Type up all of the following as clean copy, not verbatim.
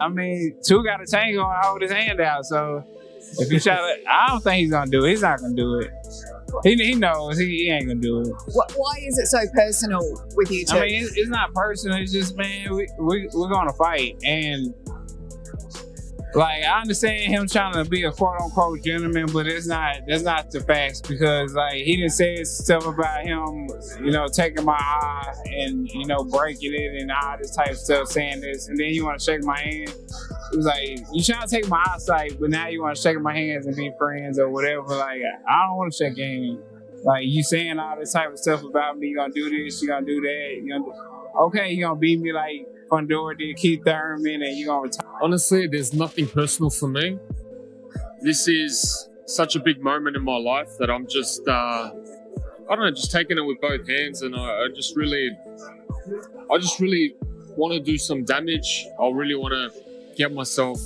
I mean, two got a tango and hold his hand out. So if he shot it, I don't think he's gonna do it. He's not gonna do it. He knows he ain't gonna do it. Why is it so personal with you two? I mean, it's not personal. It's just, man, we're gonna fight. And like, I understand him trying to be a quote unquote gentleman, but that's not the facts, because like he done said stuff about him, you know, taking my eye and, you know, breaking it and all this type of stuff, saying this, and then you want to shake my hand. It was like, you trying to take my eyesight, but now you want to shake my hands and be friends or whatever. Like, I don't want to shake your hand. Like, you saying all this type of stuff about me, you gonna do this, you gonna do that, okay, you gonna beat me like Fundora did Keith Thurman, and you gonna retire. Honestly, there's nothing personal for me. This is such a big moment in my life that I'm just, I don't know, just taking it with both hands, and I just really want to do some damage. I really want to get myself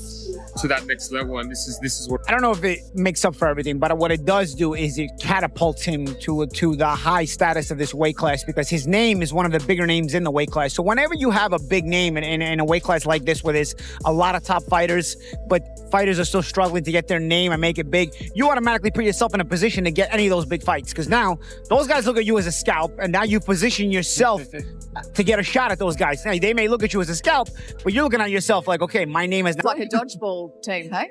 to that next level, and this is what I don't know if it makes up for everything, but what it does do is it catapults him to the high status of this weight class, because his name is one of the bigger names in the weight class. So whenever you have a big name in a weight class like this, where there's a lot of top fighters, but fighters are still struggling to get their name and make it big, you automatically put yourself in a position to get any of those big fights, because now those guys look at you as a scalp, and now you position yourself to get a shot at those guys. Now, they may look at you as a scalp, but you're looking at yourself like, okay, my name is It's like a dodgeball team, hey?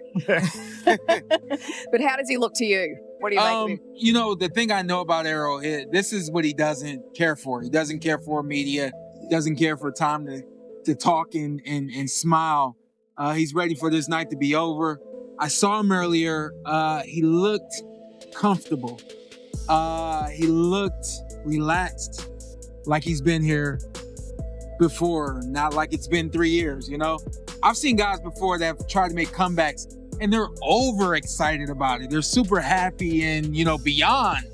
But how does he look to you? What do you make of him? You know, the thing I know about Errol, this is what he doesn't care for. He doesn't care for media. He doesn't care for time to talk and smile. He's ready for this night to be over. I saw him earlier. He looked comfortable. He looked relaxed, like he's been here before, not like it's been 3 years, you know? I've seen guys before that have tried to make comebacks, and they're overexcited about it. They're super happy and, you know, beyond.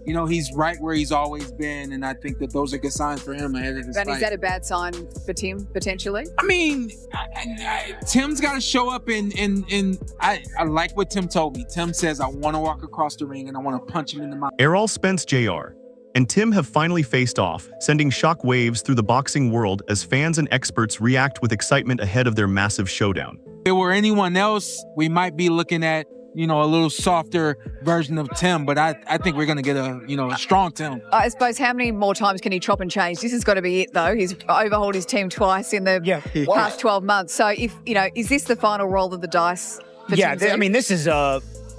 You know, he's right where he's always been, and I think that those are good signs for him ahead of this fight. Is that a bad sign for Tim, potentially? I mean, Tim's got to show up, and I like what Tim told me. Tim says, I want to walk across the ring, and I want to punch him in the mouth. Errol Spence Jr. and Tim have finally faced off, sending shock waves through the boxing world as fans and experts react with excitement ahead of their massive showdown. If it were anyone else, we might be looking at, you know, a little softer version of Tim, but I think we're going to get a strong Tim. I suppose, how many more times can he chop and change? This has got to be it, though. He's overhauled his team twice in the past 12 months. So, is this the final roll of the dice for Tim Tszyu? I mean, this is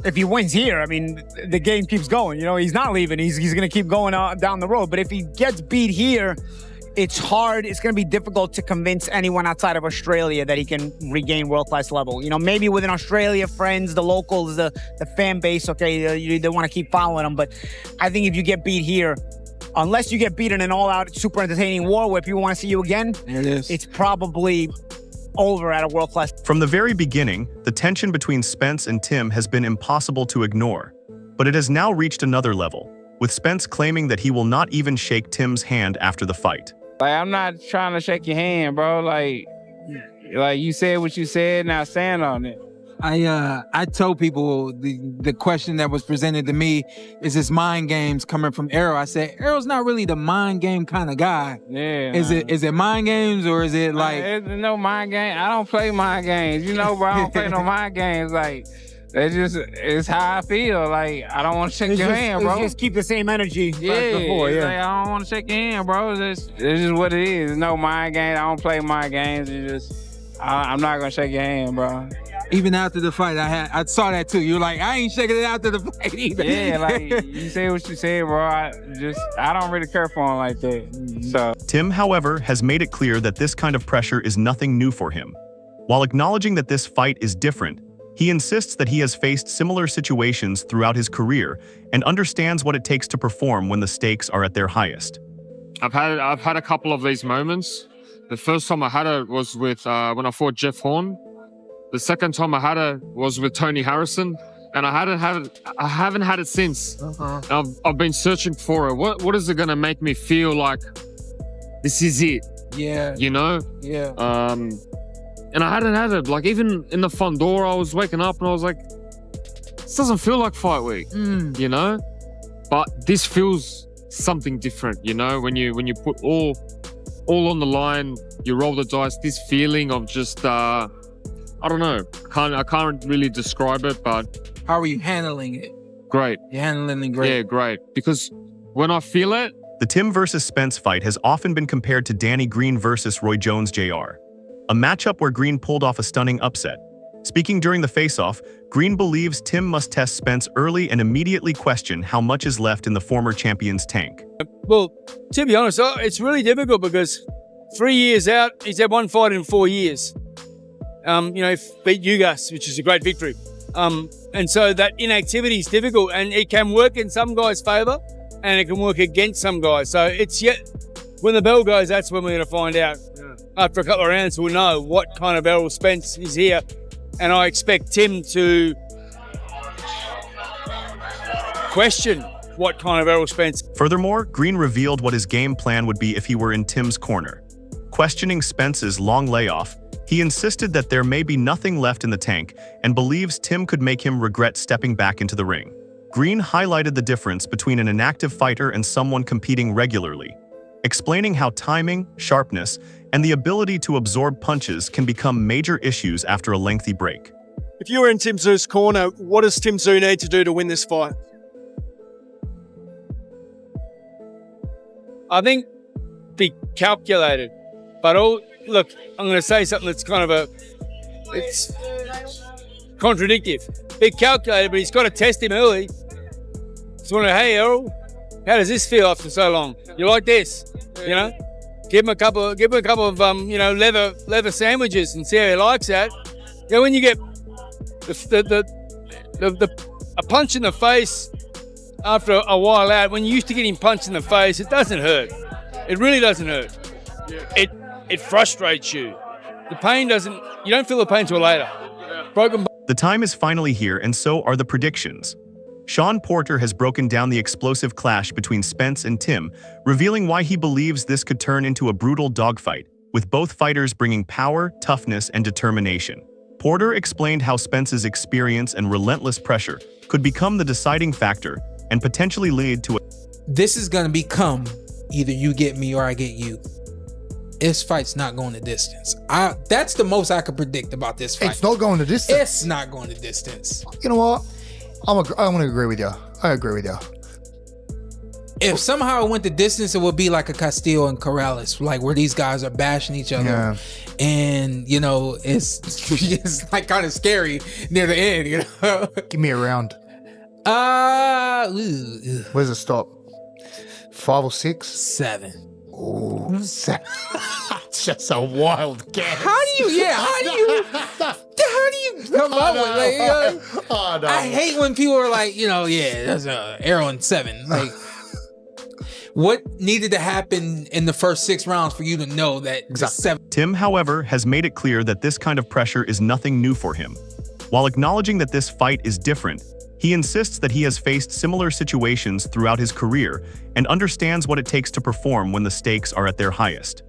if he wins here, I mean, the game keeps going. You know, he's not leaving. He's going to keep going down the road. But if he gets beat here, it's hard. It's going to be difficult to convince anyone outside of Australia that he can regain world-class level. You know, maybe within Australia, friends, the locals, the fan base, okay, they want to keep following him. But I think if you get beat here, unless you get beat in an all-out, super entertaining war where people want to see you again, there it is. It's probably over at a world-class. From the very beginning, the tension between Spence and Tim has been impossible to ignore, but it has now reached another level, with Spence claiming that he will not even shake Tim's hand after the fight. Like, I'm not trying to shake your hand, bro. Like you said what you said, now stand on it. I told people the question that was presented to me is this mind games coming from Errol. I said, Errol's not really the mind game kind of guy. Yeah. Is it mind games, or is it like... There's no mind game. I don't play mind games. You know, bro, I don't play no mind games. Like, it's how I feel. Like, I don't want to shake your hand, bro. Just keep the same energy before. Like, I don't want to shake your hand, bro. It's just what it is. There's no mind games. I don't play mind games. It's just, I'm not going to shake your hand, bro. Even after the fight, I saw that too. You're like, I ain't shaking it after the fight either. Yeah, like, you say what you said, bro. I don't really care for him like that. So Tim, however, has made it clear that this kind of pressure is nothing new for him. While acknowledging that this fight is different, he insists that he has faced similar situations throughout his career and understands what it takes to perform when the stakes are at their highest. I've had a couple of these moments. The first time I had it was with when I fought Jeff Horn. The second time I had it was with Tony Harrison, and I haven't had it since. I've been searching for it. What is it gonna make me feel like this is it? Yeah. You know? Yeah. And I hadn't had it. Like, even in the Fundora, I was waking up and I was like, this doesn't feel like fight week, you know? But this feels something different, you know? When you put all on the line, you roll the dice, this feeling of just I don't know. I can't really describe it, but How are you handling it? great. You're handling it great. Yeah, great. Because when I feel it, The Tim versus Spence fight has often been compared to Danny Green versus Roy Jones Jr., a matchup where Green pulled off a stunning upset. Speaking during the face-off, Green believes Tim must test Spence early and immediately question how much is left in the former champion's tank. Well, to be honest, it's really difficult because 3 years out, he's had one fight in 4 years. Beat Ugas, which is a great victory. And so that inactivity is difficult, and it can work in some guys' favour and it can work against some guys. So it's yet, when the bell goes, that's when we're going to find out. After a couple of rounds, we'll know what kind of Errol Spence is here. And I expect Tim to question what kind of Errol Spence. Furthermore, Green revealed what his game plan would be if he were in Tim's corner. Questioning Spence's long layoff, he insisted that there may be nothing left in the tank and believes Tim could make him regret stepping back into the ring. Green highlighted the difference between an inactive fighter and someone competing regularly, explaining how timing, sharpness, and the ability to absorb punches can become major issues after a lengthy break. If you were in Tim Tszyu's corner, what does Tim Tszyu need to do to win this fight? I think be calculated. But look, I'm going to say something that's kind of it's contradictory. Be calculated, but he's got to test him early. So, hey, Errol, how does this feel after so long? You like this? You know, give him a couple of leather sandwiches and see how he likes that. You know, when you get a punch in the face after a while out, when you used to getting punched in the face, it doesn't hurt. It really doesn't hurt. It frustrates you. The pain doesn't. You don't feel the pain till later. Broken. The time is finally here, and so are the predictions. Sean Porter has broken down the explosive clash between Spence and Tim, revealing why he believes this could turn into a brutal dogfight, with both fighters bringing power, toughness, and determination. Porter explained how Spence's experience and relentless pressure could become the deciding factor and potentially lead to a... This is going to become either you get me or I get you. This fight's not going the distance. That's the most I could predict about this fight. It's not going the distance. It's not going the distance. You know what? I'm going to agree with you. I agree with you. If somehow it went the distance, it would be like a Castillo and Corrales, like where these guys are bashing each other. Yeah. And, you know, it's like kind of scary near the end, you know? Give me a round. Where's it stop? 5 or 6? 7. Oh, 7. It's just a wild guess. How do you come up with like, no. I hate when people are like, that's Errol in 7. Like, what needed to happen in the first 6 rounds for you to know that exactly. 7? Tim, however, has made it clear that this kind of pressure is nothing new for him. While acknowledging that this fight is different, he insists that he has faced similar situations throughout his career and understands what it takes to perform when the stakes are at their highest.